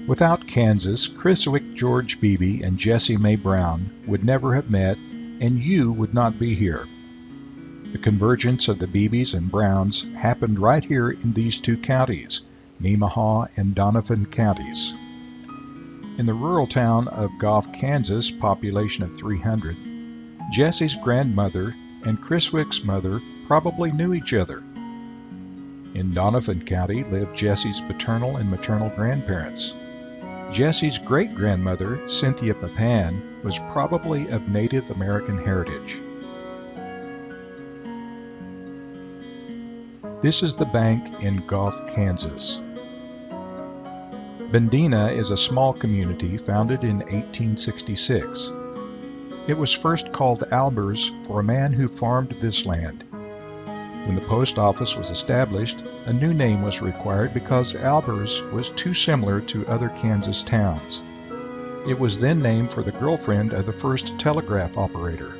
Without Kansas, Chiswick George Beeby and Jessie Mae Brown would never have met, and you would not be here. The convergence of the Beebys and Browns happened right here in these two counties, Nemaha and Donovan counties. In the rural town of Goff, Kansas, population of 300, Jessie's grandmother and Chiswick's mother probably knew each other. In Donovan County lived Jessie's paternal and maternal grandparents. Jessie's great-grandmother, Cynthia Papan, was probably of Native American heritage. This is the bank in Goff, Kansas. Bendina is a small community founded in 1866. It was first called Albers for a man who farmed this land. When the post office was established, a new name was required because Albers was too similar to other Kansas towns. It was then named for the girlfriend of the first telegraph operator.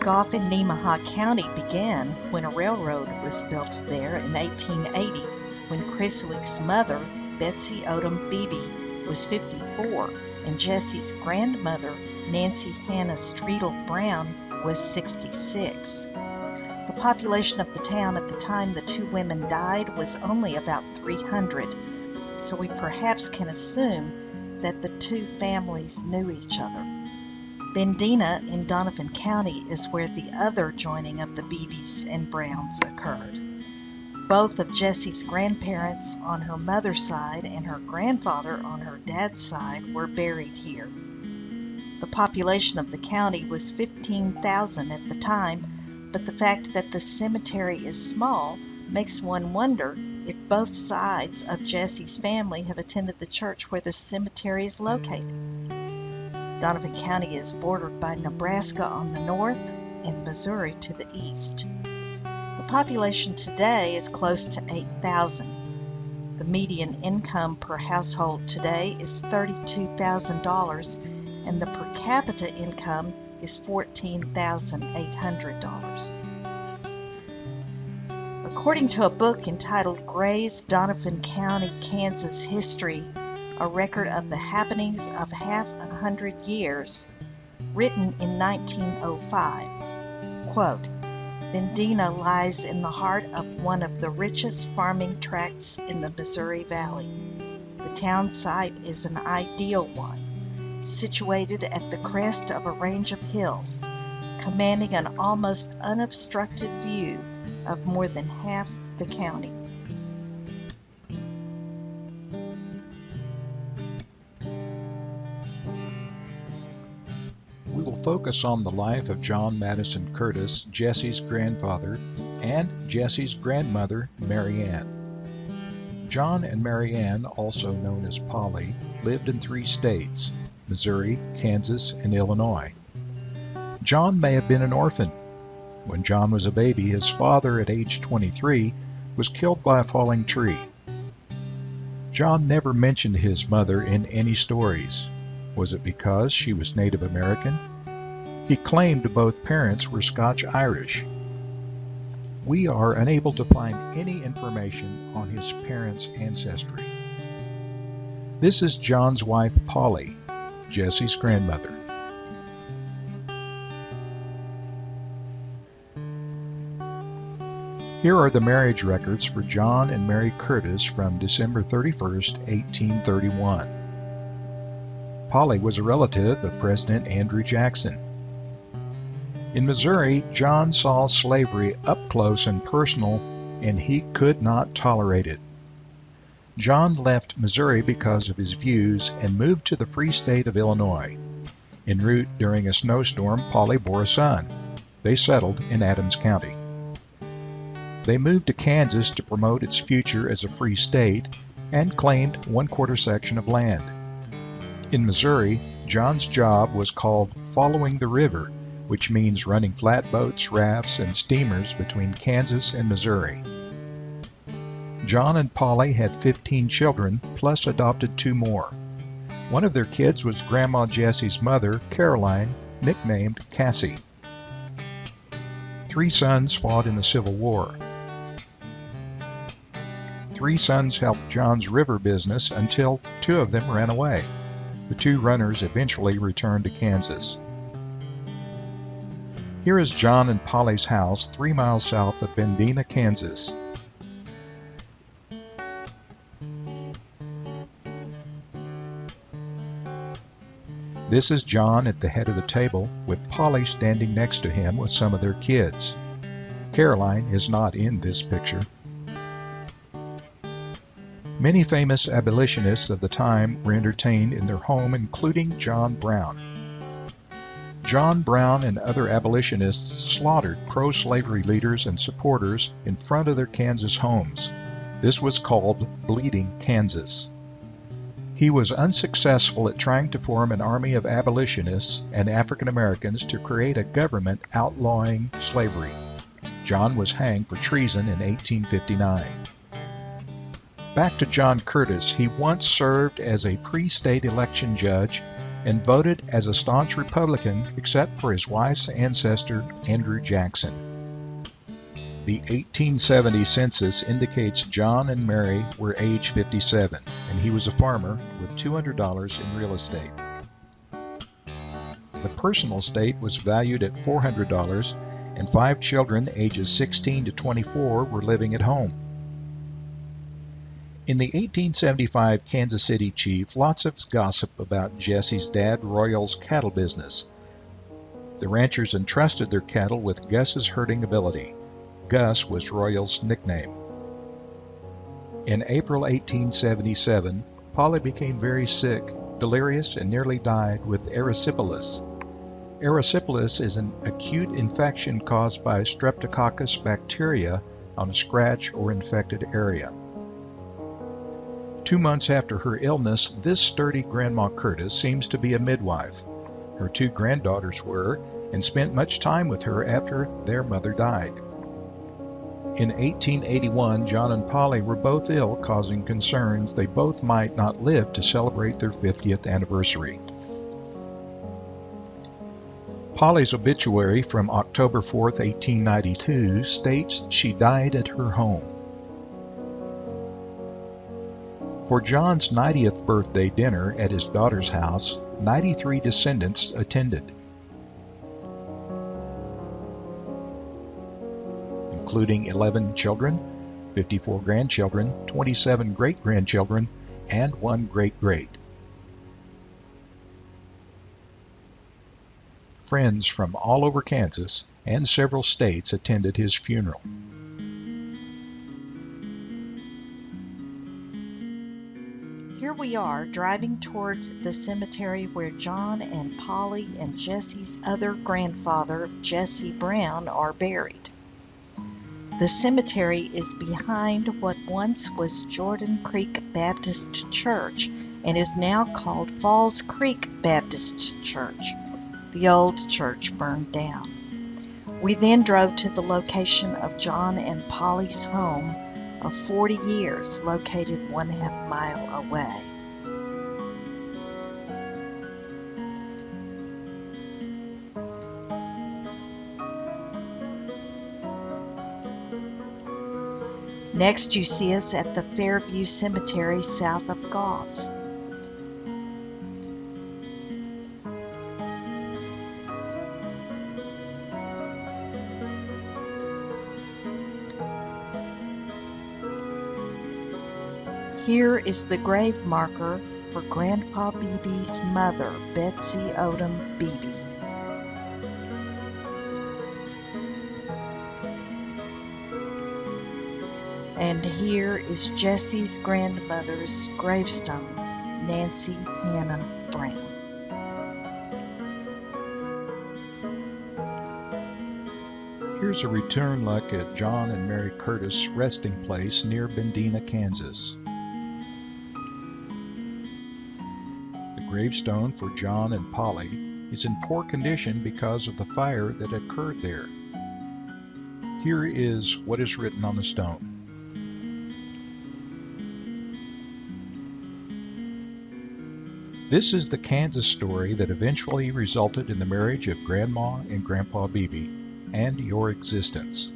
Goff in Nemaha County began when a railroad was built there in 1880, when Chiswick's mother, Betsy Odom Beeby, was 54, and Jessie's grandmother, Nancy Hannah Streetel Brown, was 66. The population of the town at the time the two women died was only about 300, so we perhaps can assume that the two families knew each other. Bendina in Donovan County is where the other joining of the Beebys and Browns occurred. Both of Jessie's grandparents on her mother's side and her grandfather on her dad's side were buried here. The population of the county was 15,000 at the time, but the fact that the cemetery is small makes one wonder if both sides of Jessie's family have attended the church where the cemetery is located. Donovan County is bordered by Nebraska on the north and Missouri to the east. The population today is close to 8,000. The median income per household today is $32,000, and the per capita income is $14,800. According to a book entitled Gray's Donovan County, Kansas History, a record of the happenings of half a hundred years, written in 1905, quote, Bendina lies in the heart of one of the richest farming tracts in the Missouri Valley. The town site is an ideal one, situated at the crest of a range of hills, commanding an almost unobstructed view of more than half the county. We will focus on the life of John Madison Curtis, Jessie's grandfather, and Jessie's grandmother, Mary Ann. John and Mary Ann, also known as Polly, lived in 3 states, Missouri, Kansas, and Illinois. John may have been an orphan. When John was a baby, his father, at age 23, was killed by a falling tree. John never mentioned his mother in any stories. Was it because she was Native American? He claimed both parents were Scotch-Irish. We are unable to find any information on his parents' ancestry. This is John's wife, Polly, Jessie's grandmother. Here are the marriage records for John and Mary Curtis from December 31st, 1831. Polly was a relative of President Andrew Jackson. In Missouri, John saw slavery up close and personal, and he could not tolerate it. John left Missouri because of his views and moved to the free state of Illinois. En route during a snowstorm, Polly bore a son. They settled in Adams County. They moved to Kansas to promote its future as a free state and claimed 1/4 section of land. In Missouri, John's job was called following the river, which means running flatboats, rafts, and steamers between Kansas and Missouri. John and Polly had 15 children, plus adopted 2 more. One of their kids was Grandma Jessie's mother, Caroline, nicknamed Cassie. 3 sons fought in the Civil War. Three sons helped John's river business until two of them ran away. The two runners eventually returned to Kansas. Here is John and Polly's house 3 miles south of Bendina, Kansas. This is John at the head of the table, with Polly standing next to him with some of their kids. Caroline is not in this picture. Many famous abolitionists of the time were entertained in their home, including John Brown. John Brown and other abolitionists slaughtered pro-slavery leaders and supporters in front of their Kansas homes. This was called Bleeding Kansas. He was unsuccessful at trying to form an army of abolitionists and African Americans to create a government outlawing slavery. John was hanged for treason in 1859. Back to John Curtis. He once served as a pre-state election judge and voted as a staunch Republican except for his wife's ancestor, Andrew Jackson. The 1870 census indicates John and Mary were age 57, and he was a farmer with $200 in real estate. The personal estate was valued at $400, and 5 children ages 16 to 24 were living at home. In the 1875 Kansas City Chief, lots of gossip about Jesse's dad Royal's cattle business. The ranchers entrusted their cattle with Gus's herding ability. Gus was Royal's nickname. In April 1877, Polly became very sick, delirious, and nearly died with erysipelas. Erysipelas is an acute infection caused by Streptococcus bacteria on a scratch or infected area. 2 months after her illness, this sturdy Grandma Curtis seems to be a midwife. Her 2 granddaughters were, and spent much time with her after their mother died. In 1881, John and Polly were both ill, causing concerns they both might not live to celebrate their 50th anniversary. Polly's obituary from October 4, 1892 states she died at her home. For John's 90th birthday dinner at his daughter's house, 93 descendants attended, including 11 children, 54 grandchildren, 27 great-grandchildren, and 1 great-great. Friends from all over Kansas and several states attended his funeral. Here we are driving towards the cemetery where John and Polly and Jesse's other grandfather, Jesse Brown, are buried. The cemetery is behind what once was Jordan Creek Baptist Church and is now called Falls Creek Baptist Church. The old church burned down. We then drove to the location of John and Polly's home of 40 years, located 1/2 mile away. Next, you see us at the Fairview Cemetery south of Goff. Here is the grave marker for Grandpa Beeby's mother, Betsy Odom Beeby. And here is Jesse's grandmother's gravestone, Nancy Hannah Brown. Here's a return look at John and Mary Curtis' resting place near Bendina, Kansas. The gravestone for John and Polly is in poor condition because of the fire that occurred there. Here is what is written on the stone. This is the Kansas story that eventually resulted in the marriage of Grandma and Grandpa Beeby and your existence.